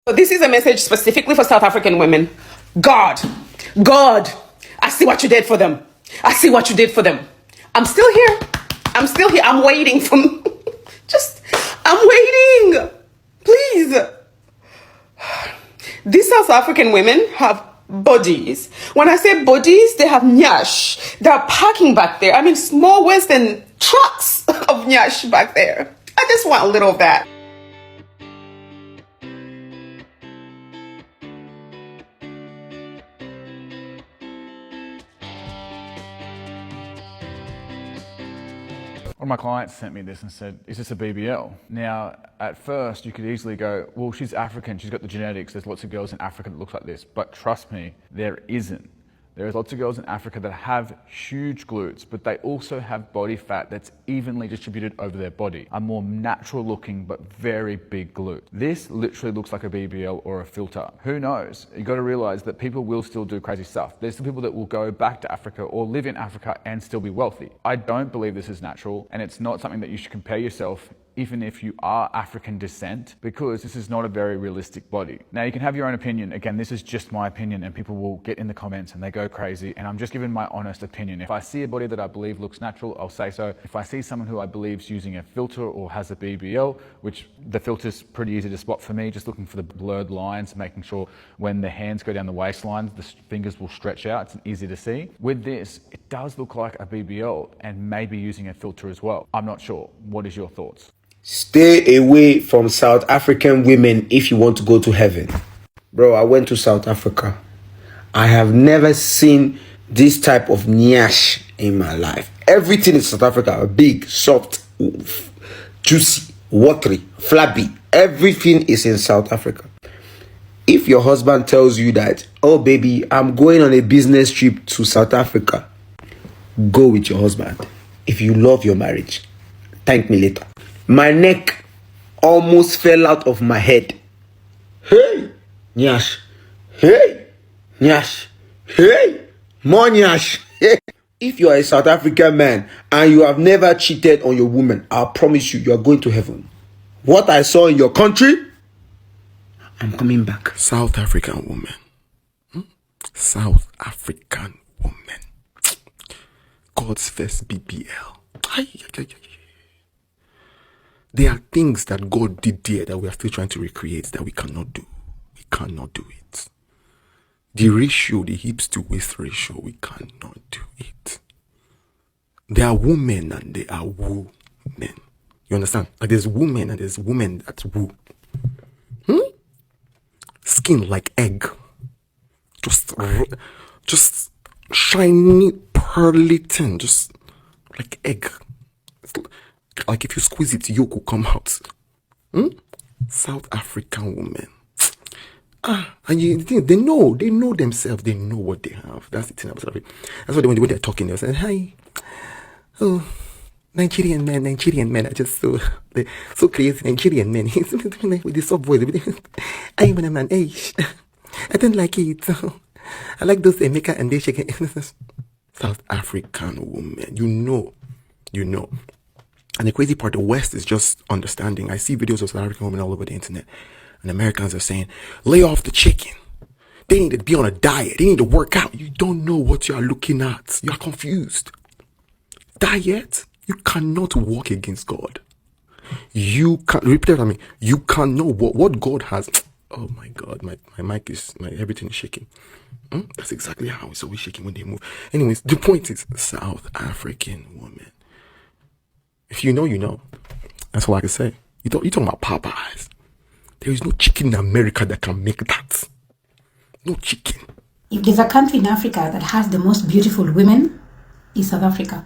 So this is a message specifically for South African women. God, I see what you did for them. I see what you did for them. I'm still here. I'm waiting for, I'm waiting. Please. These South African women have bodies. When I say bodies, they have nyash. They're parking back there. I mean, small worse than trucks of nyash back there. I just want a little of that. One of my clients sent me this and said, is this a BBL? Now, at first, you could easily go, well, she's African, she's got the genetics, there's lots of girls in Africa that look like this. But trust me, there isn't. There's lots of girls in Africa that have huge glutes, but they also have body fat that's evenly distributed over their body. A more natural looking, but very big glute. This literally looks like a BBL or a filter. Who knows? You gotta realize that people will still do crazy stuff. There's some people that will go back to Africa or live in Africa and still be wealthy. I don't believe this is natural, and it's not something that you should compare yourself even if you are African descent, because this is not a very realistic body. Now, you can have your own opinion. Again, this is just my opinion, and people will get in the comments and they go crazy, and I'm just giving my honest opinion. If I see a body that I believe looks natural, I'll say so. If I see someone who I believe is using a filter or has a BBL, which the filter's pretty easy to spot for me, just looking for the blurred lines, making sure when the hands go down the waistline, the fingers will stretch out. It's easy to see. With this, it does look like a BBL and maybe using a filter as well. I'm not sure. What is your thoughts? Stay away from South African women if you want to go to heaven. Bro, I went to South Africa. I have never seen this type of nyash in my life. Everything in South Africa are big, soft, juicy, watery, flabby. Everything is in South Africa. If your husband tells you that, oh baby, I'm going on a business trip to South Africa, go with your husband. If you love your marriage, thank me later. My neck almost fell out of my head. Hey, nyash. Hey, nyash. Hey, more nyash. Hey. If you are a South African man and you have never cheated on your woman, I promise you are going to heaven. What I saw in your country, I'm coming back. South African woman. South African woman. God's first BBL. There are things that God did there that we are still trying to recreate that we cannot do. We cannot do it. The ratio, the hips to waist ratio, we cannot do it. There are women and there are women. You understand? Like there's women and there's women that woo. Skin like egg. Just shiny, pearly tin. Just like egg. Like if you squeeze it, yolk will come out. South African women. And you think they know themselves, they know what they have. That's the thing about it. That's why when they're talking, they're saying, hi. Oh, Nigerian men are just they're so crazy. Nigerian men. With the soft voice. I'm a man. I don't like it. I like those Emeka and they shake it. South African woman. You know. And the crazy part, the West is just understanding. I see videos of South African women all over the internet. And Americans are saying, lay off the chicken. They need to be on a diet. They need to work out. You don't know what you are looking at. You are confused. Diet? You cannot walk against God. You can't, repeat after me. You cannot walk. What God has. Oh my God, my mic is, everything is shaking. That's exactly how it's always shaking when they move. Anyways, the point is, South African woman. If you know, you know. That's all I can say. You talking about Popeyes. There is no chicken in America that can make that. No chicken. If there's a country in Africa that has the most beautiful women, it's South Africa.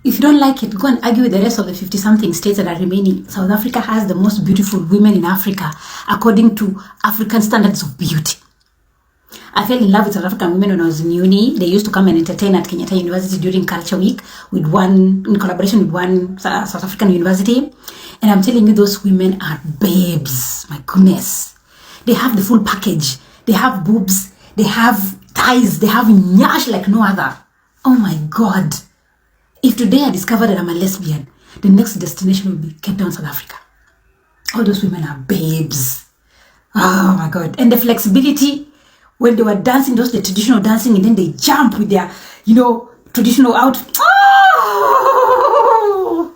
If you don't like it, go and argue with the rest of the 50-something states that are remaining. South Africa has the most beautiful women in Africa, according to African standards of beauty. I fell in love with South African women when I was in uni. They used to come and entertain at Kenyatta University during Culture Week in collaboration with one South African university. And I'm telling you, those women are babes. My goodness. They have the full package. They have boobs. They have thighs. They have nyash like no other. Oh my God. If today I discover that I'm a lesbian, the next destination will be Cape Town, South Africa. All those women are babes. Oh my God. And the flexibility when they were dancing, those the traditional dancing, and then they jump with their, traditional out. Oh!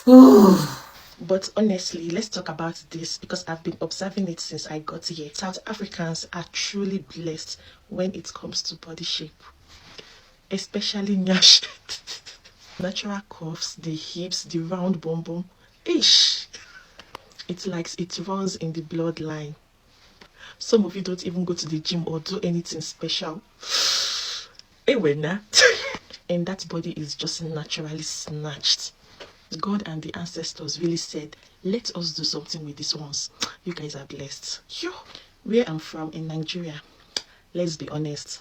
Oh. But honestly, let's talk about this because I've been observing it since I got here. South Africans are truly blessed when it comes to body shape, especially nyash. Natural curves, the hips, the round bum bum. Ish! It's like it runs in the bloodline. Some of you don't even go to the gym or do anything special. And that body is just naturally snatched. God and the ancestors really said, let us do something with these ones. You guys are blessed. Where I'm from in Nigeria, let's be honest,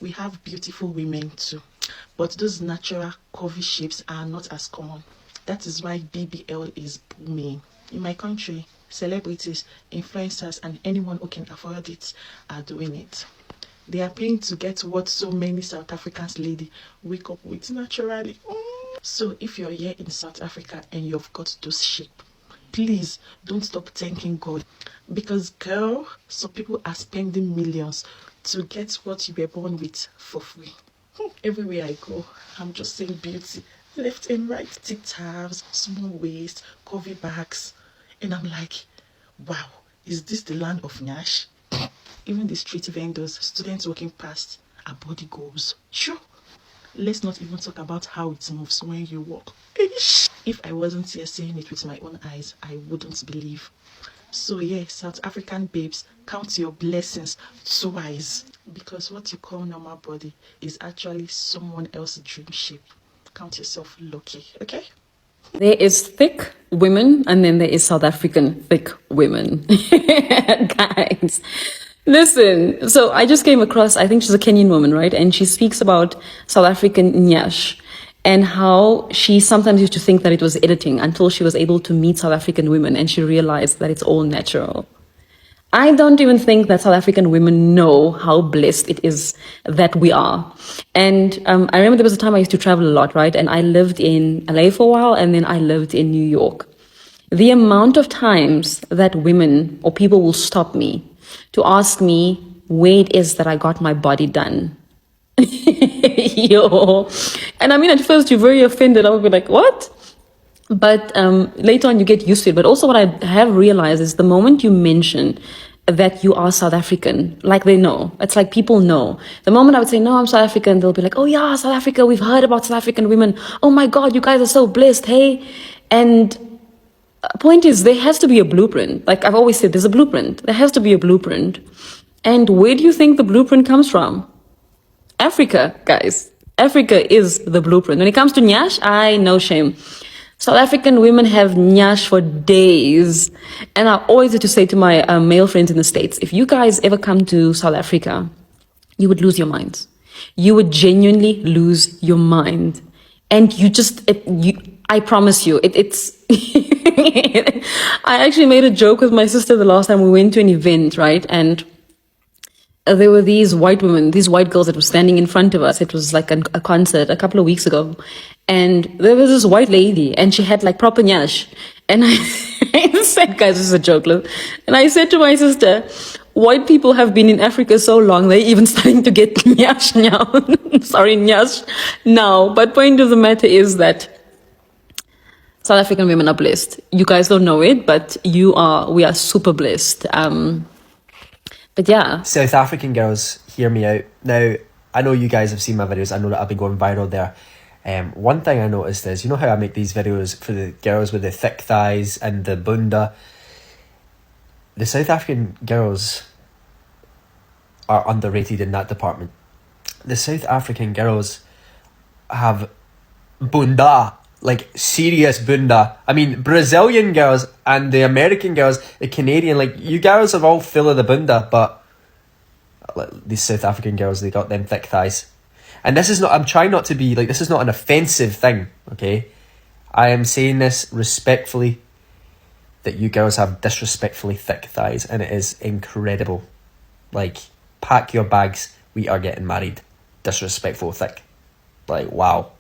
we have beautiful women too, but those natural curvy shapes are not as common. That is why BBL is booming. In my country, celebrities, influencers, and anyone who can afford it are doing it. They are paying to get what so many South Africans lady wake up with naturally. So if you're here in South Africa and you've got those shape, please don't stop thanking God. Because girl, some people are spending millions to get what you were born with for free. Everywhere I go, I'm just saying beauty. Left and right, thick calves, small waist, curvy backs. And I'm like, wow, is this the land of Nyash? Even the street vendors, students walking past, are body goals. Sure. Let's not even talk about how it moves when you walk. If I wasn't here seeing it with my own eyes, I wouldn't believe. So yeah, South African babes, count your blessings twice. Because what you call normal body is actually someone else's dream shape. Count yourself lucky, okay? There is thick women and then there is South African thick women. Guys, listen. So I just came across, I think she's a Kenyan woman, right? And she speaks about South African nyash and how she sometimes used to think that it was editing until she was able to meet South African women and she realized that it's all natural. I don't even think that South African women know how blessed it is that we are. And I remember there was a time I used to travel a lot, right? And I lived in LA for a while and then I lived in New York. The amount of times that women or people will stop me to ask me where it is that I got my body done. Yo. And I mean, at first you're very offended. I would be like, what? But later on you get used to it. But also what I have realized is the moment you mention that you are South African, like they know. It's like people know. The moment I would say, no, I'm South African, they'll be like, oh yeah, South Africa, we've heard about South African women. Oh my God, you guys are so blessed, hey? And point is, there has to be a blueprint. Like I've always said, there's a blueprint. There has to be a blueprint. And where do you think the blueprint comes from? Africa, guys. Africa is the blueprint. When it comes to nyash, I no shame. South African women have nyash for days. And I always had to say to my male friends in the States, if you guys ever come to South Africa, you would lose your minds. You would genuinely lose your mind. And you just, I promise you, it's, I actually made a joke with my sister the last time we went to an event, right? And there were these white women, these white girls that were standing in front of us. It was like a concert a couple of weeks ago. And there was this white lady and she had like proper nyash. And I said, guys, this is a joke. And I said to my sister, white people have been in Africa so long, they're even starting to get nyash now. Sorry, nyash now. But point of the matter is that South African women are blessed. You guys don't know it, but we are super blessed. But yeah. South African girls, hear me out. Now, I know you guys have seen my videos. I know that I've been going viral there. One thing I noticed is, you know how I make these videos for the girls with the thick thighs and the bunda? The South African girls are underrated in that department. The South African girls have bunda, like serious bunda. I mean, Brazilian girls and the American girls, the Canadian, like you girls are all full of the bunda, but these South African girls, they got them thick thighs. And this is not, I'm trying not to be like, this is not an offensive thing, okay? I am saying this respectfully, that you girls have disrespectfully thick thighs, and it is incredible. Like, pack your bags, we are getting married. Disrespectful thick. Like, wow.